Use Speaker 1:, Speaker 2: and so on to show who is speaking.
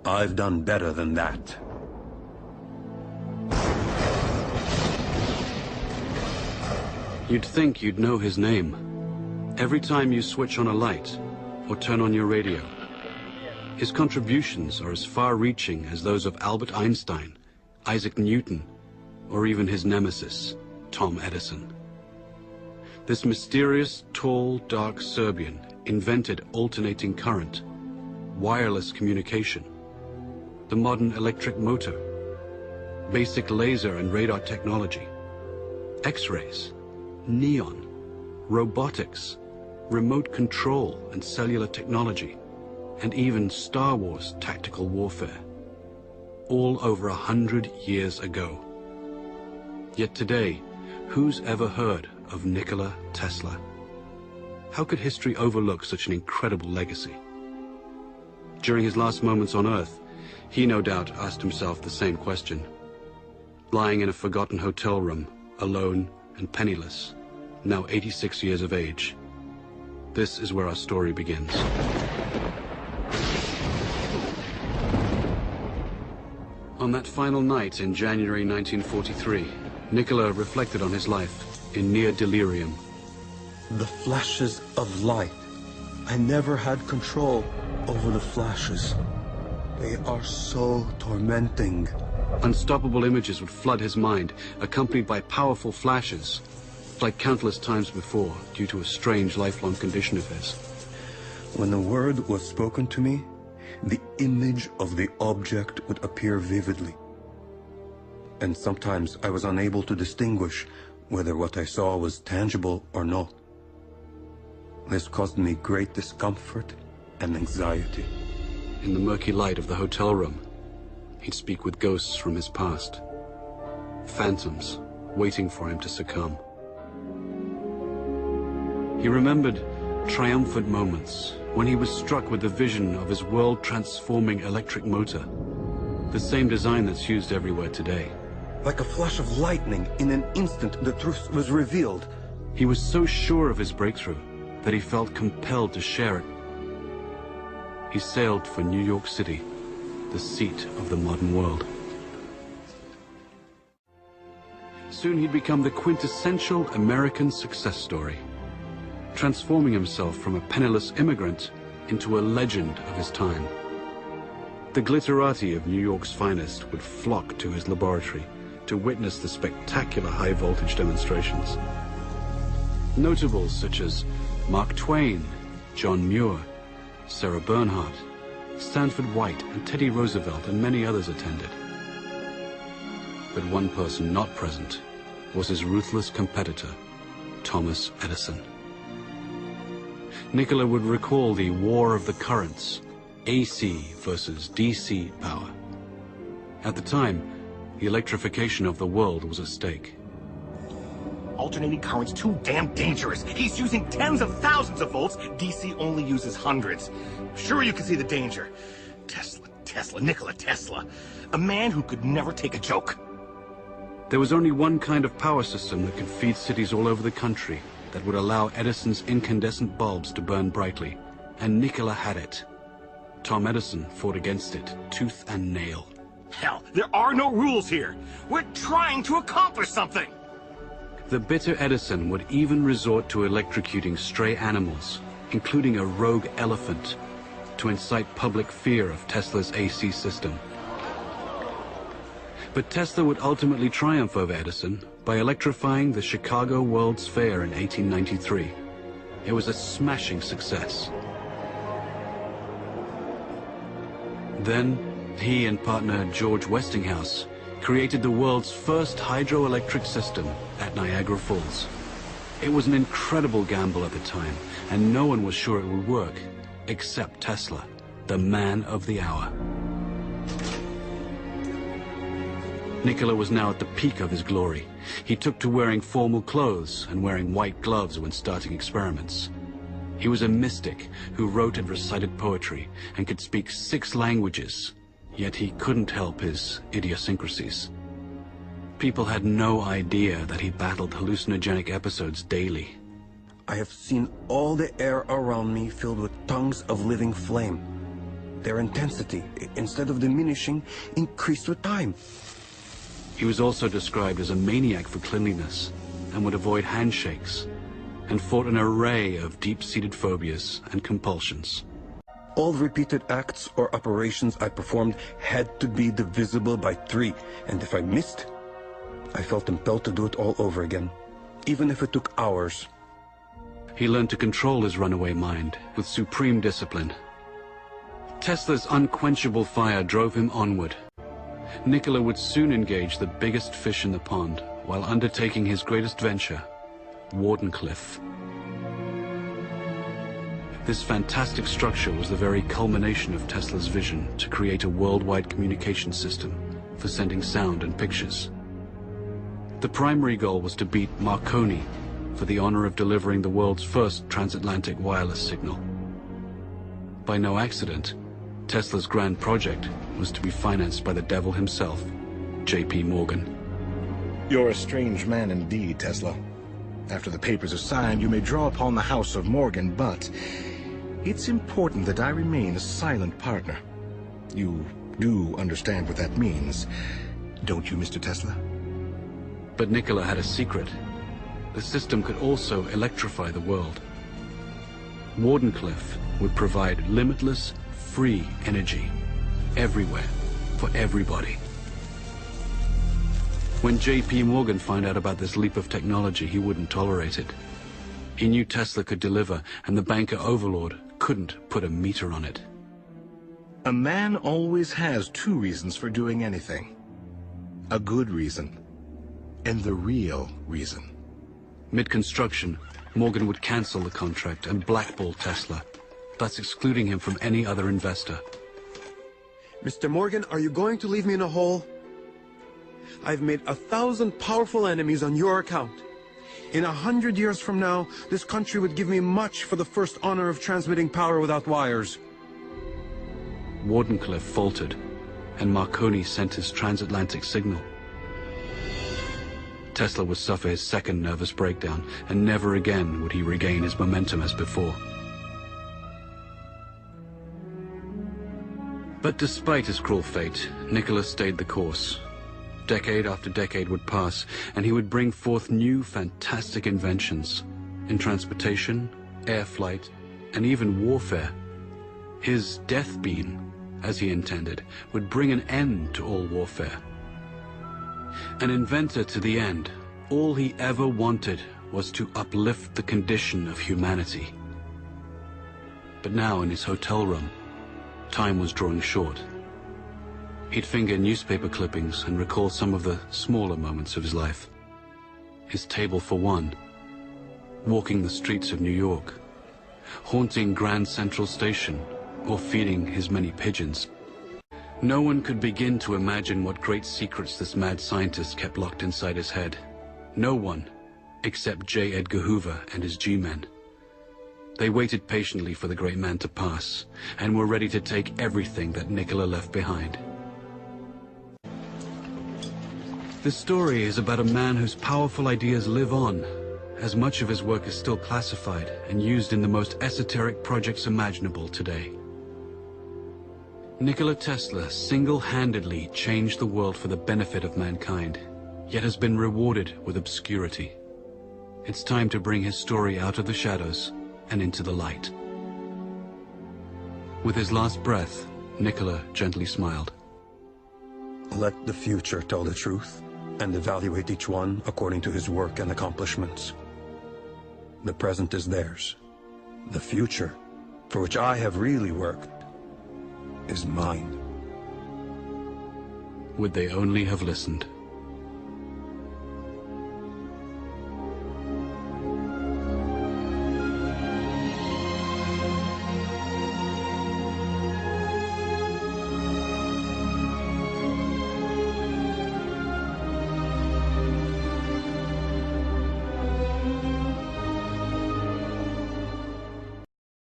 Speaker 1: I've done better than that.
Speaker 2: You'd think you'd know his name. Every time you switch on a light or turn on your radio, his contributions are as far-reaching as those of Albert Einstein, Isaac Newton, or even his nemesis, Tom Edison. This mysterious, tall, dark Serbian invented alternating current, wireless communication, the modern electric motor, basic laser and radar technology, X-rays, neon, robotics, remote control and cellular technology, and even Star Wars tactical warfare, all over 100 years ago. Yet today, who's ever heard of Nikola Tesla? How could history overlook such an incredible legacy? During his last moments on Earth, he no doubt asked himself the same question. Lying in a forgotten hotel room, alone and penniless, now 86 years of age. This is where our story begins. On that final night in January 1943, Nikola reflected on his life in near delirium.
Speaker 1: The flashes of light. I never had control over the flashes. They are so tormenting.
Speaker 2: Unstoppable images would flood his mind, accompanied by powerful flashes, like countless times before, due to a strange lifelong condition of his.
Speaker 1: When the word was spoken to me, the image of the object would appear vividly. And sometimes I was unable to distinguish whether what I saw was tangible or not. This caused me great discomfort and anxiety.
Speaker 2: In the murky light of the hotel room, he'd speak with ghosts from his past. Phantoms waiting for him to succumb. He remembered triumphant moments when he was struck with the vision of his world-transforming electric motor, the same design that's used everywhere today.
Speaker 1: Like a flash of lightning, in an instant the truth was revealed.
Speaker 2: He was so sure of his breakthrough that he felt compelled to share it. He sailed for New York City, the seat of the modern world. Soon he'd become the quintessential American success story, transforming himself from a penniless immigrant into a legend of his time. The glitterati of New York's finest would flock to his laboratory to witness the spectacular high-voltage demonstrations. Notables such as Mark Twain, John Muir, Sarah Bernhardt, Stanford White, and Teddy Roosevelt, and many others attended. But one person not present was his ruthless competitor, Thomas Edison. Nikola would recall the war of the currents, AC versus DC power. At the time, the electrification of the world was at stake.
Speaker 3: Alternating current's too damn dangerous. He's using tens of thousands of volts. DC only uses hundreds. Sure, you can see the danger. Nikola Tesla. A man who could never take a joke.
Speaker 2: There was only one kind of power system that could feed cities all over the country that would allow Edison's incandescent bulbs to burn brightly, and Nikola had it. Tom Edison fought against it, tooth and nail.
Speaker 3: Hell, there are no rules here. We're trying to accomplish something.
Speaker 2: The bitter Edison would even resort to electrocuting stray animals, including a rogue elephant, to incite public fear of Tesla's AC system. But Tesla would ultimately triumph over Edison by electrifying the Chicago World's Fair in 1893. It was a smashing success. Then, he and partner George Westinghouse created the world's first hydroelectric system at Niagara Falls. It was an incredible gamble at the time, and no one was sure it would work, except Tesla, the man of the hour. Nikola was now at the peak of his glory. He took to wearing formal clothes and wearing white gloves when starting experiments. He was a mystic who wrote and recited poetry and could speak 6 languages, yet he couldn't help his idiosyncrasies. People had no idea that he battled hallucinogenic episodes daily.
Speaker 1: I have seen all the air around me filled with tongues of living flame. Their intensity, instead of diminishing, increased with time.
Speaker 2: He was also described as a maniac for cleanliness and would avoid handshakes and fought an array of deep-seated phobias and compulsions.
Speaker 1: All repeated acts or operations I performed had to be divisible by 3, and if I missed, I felt impelled to do it all over again, even if it took hours.
Speaker 2: He learned to control his runaway mind with supreme discipline. Tesla's unquenchable fire drove him onward. Nikola would soon engage the biggest fish in the pond while undertaking his greatest venture, Wardenclyffe. This fantastic structure was the very culmination of Tesla's vision to create a worldwide communication system for sending sound and pictures. The primary goal was to beat Marconi for the honor of delivering the world's first transatlantic wireless signal. By no accident, Tesla's grand project was to be financed by the devil himself, J.P. Morgan.
Speaker 3: You're a strange man indeed, Tesla. After the papers are signed, you may draw upon the House of Morgan, but it's important that I remain a silent partner. You do understand what that means, don't you, Mr. Tesla?
Speaker 2: But Nikola had a secret. The system could also electrify the world. Wardenclyffe would provide limitless, free energy, everywhere, for everybody. When J.P. Morgan found out about this leap of technology, he wouldn't tolerate it. He knew Tesla could deliver, and the banker overlord couldn't put a meter on it.
Speaker 3: A man always has 2 reasons for doing anything. A good reason, and the real reason.
Speaker 2: Mid-construction, Morgan would cancel the contract and blackball Tesla, thus excluding him from any other investor.
Speaker 1: Mr. Morgan, are you going to leave me in a hole? I've made 1,000 powerful enemies on your account. In 100 years from now, this country would give me much for the first honor of transmitting power without wires.
Speaker 2: Wardenclyffe faltered, and Marconi sent his transatlantic signal. Tesla would suffer his second nervous breakdown, and never again would he regain his momentum as before. But despite his cruel fate, Nikola stayed the course. Decade after decade would pass, and he would bring forth new fantastic inventions in transportation, air flight, and even warfare. His death beam, as he intended, would bring an end to all warfare. An inventor to the end, all he ever wanted was to uplift the condition of humanity. But now in his hotel room, time was drawing short. He'd finger newspaper clippings and recall some of the smaller moments of his life. His table for one, walking the streets of New York, haunting Grand Central Station, or feeding his many pigeons. No one could begin to imagine what great secrets this mad scientist kept locked inside his head. No one, except J. Edgar Hoover and his G-men. They waited patiently for the great man to pass, and were ready to take everything that Nikola left behind. This story is about a man whose powerful ideas live on, as much of his work is still classified and used in the most esoteric projects imaginable today. Nikola Tesla single-handedly changed the world for the benefit of mankind, yet has been rewarded with obscurity. It's time to bring his story out of the shadows and into the light. With his last breath, Nikola gently smiled.
Speaker 1: Let the future tell the truth, and evaluate each one according to his work and accomplishments. The present is theirs. The future, for which I have really worked, is mine.
Speaker 2: Would they only have listened?